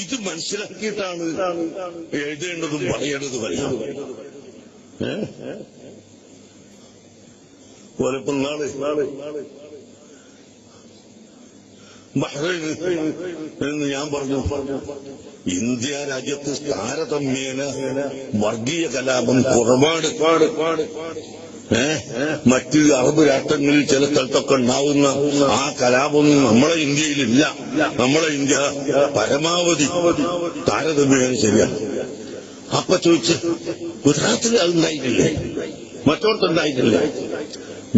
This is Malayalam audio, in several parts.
ഇത് മനസ്സിലാക്കിയിട്ടാണ് എഴുതേണ്ടതും പറയേണ്ടതും എല്ലാം. പോലപ്പോ നാളെ ബഹ്റൈന് എന്ന് ഞാൻ പറഞ്ഞു, ഇന്ത്യ രാജ്യത്ത് താരതമ്യേന വർഗീയ കലാപം കുറവാണ്. മറ്റ് അറബ് രാഷ്ട്രങ്ങളിൽ ചില സ്ഥലത്തൊക്കെ ഉണ്ടാവുന്ന ആ കലാപമൊന്നും നമ്മളെ ഇന്ത്യയിലില്ല. നമ്മളെ ഇന്ത്യ പരമാവധി താരതമ്യേന ശരിയാണ്. അപ്പൊ ചോദിച്ച് ഗുജറാത്തിൽ അതുണ്ടായിട്ടില്ലേ, മറ്റോടത്തുണ്ടായിട്ടില്ല?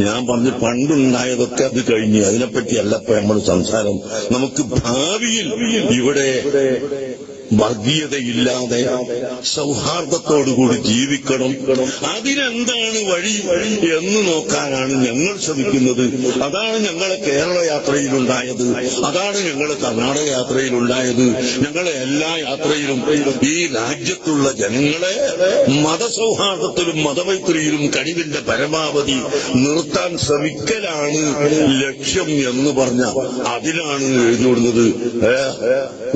ഞാൻ പറഞ്ഞു പണ്ടുണ്ടായതൊക്കെ അത് കഴിഞ്ഞ്, അതിനെപ്പറ്റിയല്ല ഇപ്പൊ നമ്മൾ സംസാരം. നമുക്ക് ഭാവിയിൽ ഇവിടെ വർഗീയതയില്ലാതെ സൗഹാർദ്ദത്തോടുകൂടി ജീവിക്കണം. അതിനെന്താണ് വഴി എന്ന് നോക്കാനാണ് ഞങ്ങൾ ശ്രമിക്കുന്നത്. അതാണ് ഞങ്ങളെ കേരള യാത്രയിലുണ്ടായത്, അതാണ് ഞങ്ങളെ കർണാടക യാത്രയിലുണ്ടായത്. ഞങ്ങളെ എല്ലാ യാത്രയിലും ഈ രാജ്യത്തുള്ള ജനങ്ങളെ മതസൗഹാർദ്ദത്തിലും മതമൈത്രിയിലും കഴിവിന്റെ പരമാവധി നിർത്താൻ ശ്രമിക്കലാണ് ലക്ഷ്യം എന്ന് പറഞ്ഞ അതിനാണ് എഴുതിവിടുന്നത്.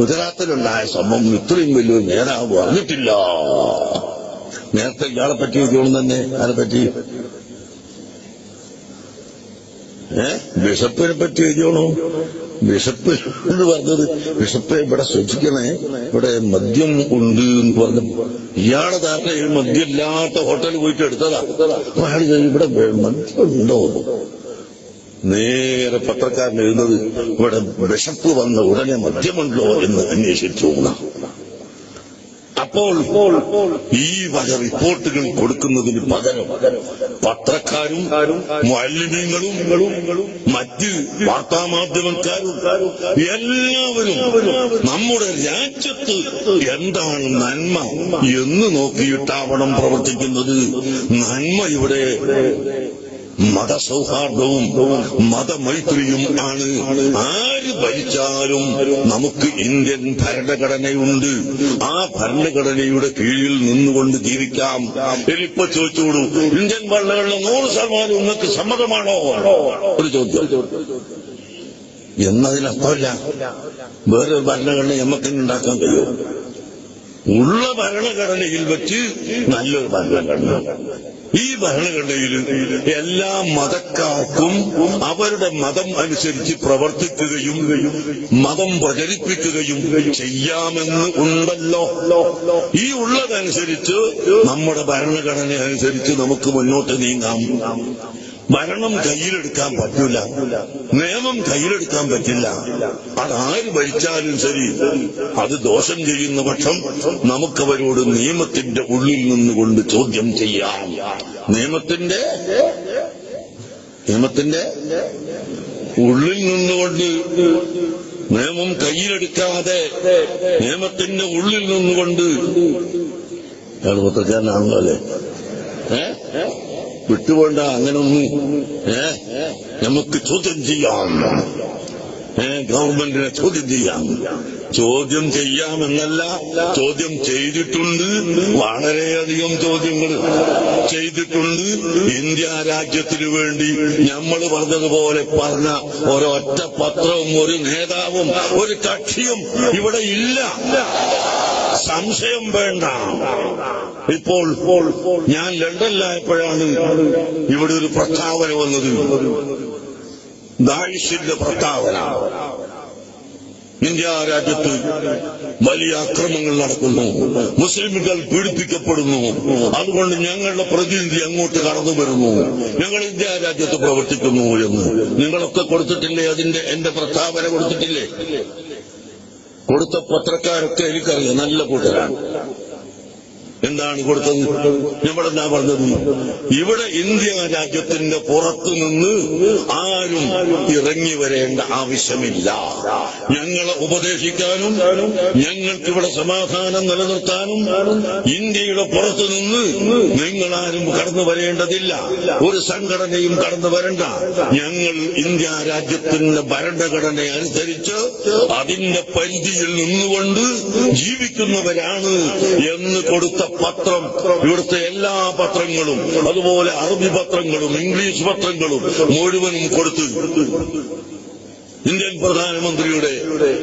ഗുജറാത്തിലുണ്ടായ സംഭവം ഇത്രയും വലിയൊരു നേതാവ് അറിഞ്ഞിട്ടില്ല. നേരത്തെ ഇയാളെ പറ്റി എഴുതിയോളം തന്നെ അതിനെപ്പറ്റി ബിഷപ്പിനെ പറ്റി എഴുതിയോളൂ. ബിഷപ്പ് എന്ന് പറഞ്ഞത്, ബിഷപ്പ് ഇവിടെ സൂക്ഷിക്കണേ, ഇവിടെ മദ്യം ഉണ്ട് എന്ന് പറഞ്ഞു. ഇയാളെ ധാരണ മദ്യം ഇല്ലാത്ത ഹോട്ടലിൽ പോയിട്ട് എടുത്തതാ. അയാൾ ഇവിടെ മദ്യം ഉണ്ടോ? നേരെ പത്രക്കാരൻ എഴുതുന്നത് ഇവിടെ ബിഷപ്പ് വന്ന ഉടനെ മദ്യമുണ്ടോ എന്ന് അന്വേഷിച്ചു. അപ്പോൾ ഈ വക റിപ്പോർട്ടുകൾ കൊടുക്കുന്നതിന് പകരം പത്രക്കാരും മുഅല്ലിമീങ്ങളും മറ്റ് വാർത്താമാധ്യമക്കാരും എല്ലാവരും നമ്മുടെ രാജ്യത്ത് എന്താണ് നന്മ എന്ന് നോക്കിയിട്ടാവണം പ്രവർത്തിക്കുന്നത്. നന്മ ഇവിടെ മതസൗഹാർദ്ദവും മതമൈത്രിയും ആണ്. ആര് ഭരിച്ചാലും നമുക്ക് ഇന്ത്യൻ ഭരണഘടനയുണ്ട്. ആ ഭരണഘടനയുടെ കീഴിൽ നിന്നുകൊണ്ട് ജീവിക്കാം. ഇപ്പൊ ചോദിച്ചോളൂ, ഇന്ത്യൻ ഭരണഘടന 100% നിങ്ങൾക്ക് സമ്മതമാണോ? ഒരു ചോദ്യം. എന്നതിനർത്ഥമല്ല വേറൊരു ഭരണഘടന നമുക്ക് ഉണ്ടാക്കാൻ കഴിയും. ഉള്ള ഭരണഘടനയിൽ വെച്ച് നല്ലൊരു ഭരണഘടന. ഈ ഭരണഘടനയിൽ എല്ലാ മതക്കാർക്കും അവരുടെ മതം അനുസരിച്ച് പ്രവർത്തിക്കുകയും മതം പ്രചരിപ്പിക്കുകയും ചെയ്യാമെന്ന് ഉണ്ടല്ലോ. ഈ ഉള്ളതനുസരിച്ച് നമ്മുടെ ഭരണഘടന അനുസരിച്ച് നമുക്ക് മുന്നോട്ട് നീങ്ങാം. ഭരണം കയ്യിലെടുക്കാൻ പറ്റില്ല, നിയമം കയ്യിലെടുക്കാൻ പറ്റില്ല. അതാര് ഭരിച്ചാലും ശരി, അത് ദോഷം ചെയ്യുന്ന പക്ഷം നമുക്കവരോട് നിയമത്തിന്റെ ഉള്ളിൽ നിന്നുകൊണ്ട് ചോദ്യം ചെയ്യാം. നിയമത്തിന്റെ ഉള്ളിൽ നിന്നുകൊണ്ട്, നിയമം കയ്യിലെടുക്കാതെ നിയമത്തിന്റെ ഉള്ളിൽ നിന്നുകൊണ്ട്. അയാൾ പത്രക്കാരനാണല്ലോ അല്ലേ? വിട്ടുപോണ്ട അങ്ങനൊന്നും. നമുക്ക് ചോദ്യം ചെയ്യാം, ഗവൺമെന്റിനെ ചോദ്യം ചെയ്യാം. ചോദ്യം ചെയ്യാമെന്നല്ല, ചോദ്യം ചെയ്തിട്ടുണ്ട്. വളരെയധികം ചോദ്യങ്ങൾ ചെയ്തിട്ടുണ്ട്. ഇന്ത്യ രാജ്യത്തിനു വേണ്ടി നമ്മൾ പറഞ്ഞതുപോലെ പറഞ്ഞ ഒരൊറ്റ പത്രവും ഒരു നേതാവും ഒരു കക്ഷിയും ഇവിടെ ഇല്ല. സംശയം വേണ്ട. ഇപ്പോൾ ഞാൻ ലണ്ടനിലായപ്പോഴാണ് ഇവിടെ ഒരു പ്രസ്താവന വന്നത്, ദാഇഷിന്റെ പ്രസ്താവന. ഇന്ത്യ രാജ്യത്ത് വലിയ അക്രമങ്ങൾ നടക്കുന്നു, മുസ്ലിമുകൾ പീഡിപ്പിക്കപ്പെടുന്നു, അതുകൊണ്ട് ഞങ്ങളുടെ പ്രതിനിധി അങ്ങോട്ട് കടന്നു വരുന്നു, ഞങ്ങൾ ഇന്ത്യ രാജ്യത്ത് പ്രവർത്തിക്കുന്നു എന്ന് നിങ്ങളൊക്കെ കൊടുത്തിട്ടില്ലേ? എന്റെ പ്രസ്താവന കൊടുത്തിട്ടില്ലേ? കൊടുത്ത പത്രക്കാരൊക്കെ എനിക്കറിയാം, നല്ല കൂട്ടരാണ്. എന്താണ് കൊടുത്തത്? നമ്മളെന്താ പറഞ്ഞത്? ഇവിടെ ഇന്ത്യ രാജ്യത്തിന്റെ പുറത്തു നിന്ന് ആരും ഇറങ്ങി വരേണ്ട ആവശ്യമില്ല. ഞങ്ങളെ ഉപദേശിക്കാനും ഞങ്ങൾക്കിവിടെ സമാധാനം നിലനിർത്താനും ഇന്ത്യയുടെ പുറത്തു നിന്ന് നിങ്ങളാരും കടന്നു വരേണ്ടതില്ല. ഒരു സംഘടനയും കടന്നു വരണ്ട. ഞങ്ങൾ ഇന്ത്യ രാജ്യത്തിന്റെ ഭരണഘടന അനുസരിച്ച് അതിന്റെ പരിധിയിൽ നിന്നുകൊണ്ട് ജീവിക്കുന്നവരാണ് എന്ന് കൊടുത്ത പത്രം, ഇവിടുത്തെ എല്ലാ പത്രങ്ങളും, അതുപോലെ അറബി പത്രങ്ങളും ഇംഗ്ലീഷ് പത്രങ്ങളും മുഴുവനും കൊടുത്തു. ഇന്ത്യൻ പ്രധാനമന്ത്രിയുടെ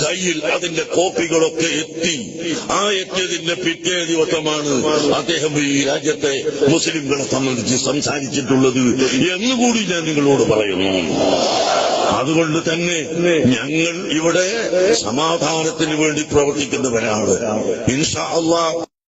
കയ്യിൽ അതിന്റെ കോപ്പികളൊക്കെ എത്തി. ആ എത്തിയതിന്റെ പിറ്റേ ദിവസമാണ് അദ്ദേഹം ഈ രാജ്യത്തെ മുസ്ലിംകളെ സംബന്ധിച്ച് സംസാരിച്ചിട്ടുള്ളത് എന്നുകൂടി ഞാൻ നിങ്ങളോട് പറയുന്നു. അതുകൊണ്ട് തന്നെ ഞങ്ങൾ ഇവിടെ സമാധാനത്തിന് വേണ്ടി പ്രവർത്തിക്കുന്നവരാണ്. ഇൻഷാ അല്ലാഹ്